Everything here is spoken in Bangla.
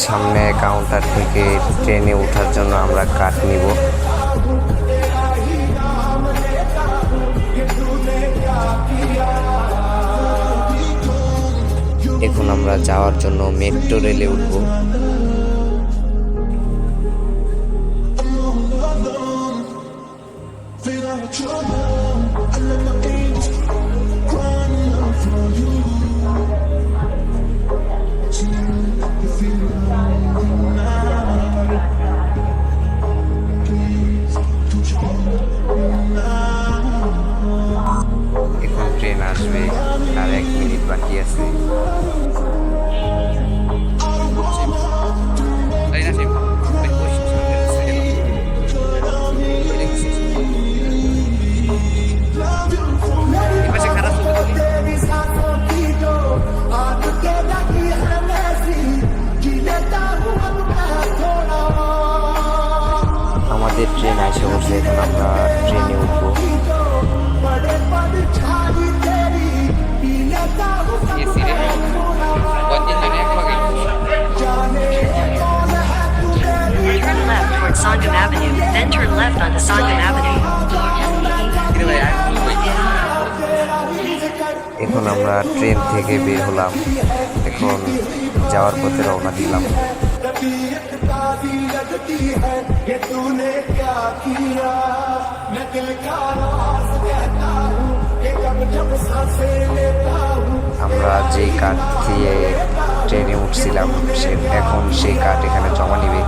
সামনে কাউন্টার থেকে ট্রেনে ওঠার জন্য আমরা কার্ড নিব। এখন আমরা যাওয়ার জন্য মেট্রো রেলে উঠব। এখন ট্রেন আসবে, আর 1 মিনিট বাকি আছে। আমাদের ট্রেন আসে বসে, এখন আমরা ট্রেনে উঠবো। Turn left towards Sangam Avenue, then turn left onto Sangam Avenue. এখন আমরা ট্রেন থেকে বের হলাম, এখন যাওয়ার পথে রওনা দিলাম। আমরা যেই কার্ড দিয়ে ট্রেনে উঠছিলাম, এখন সেই কার্ড এখানে জমা নিবে।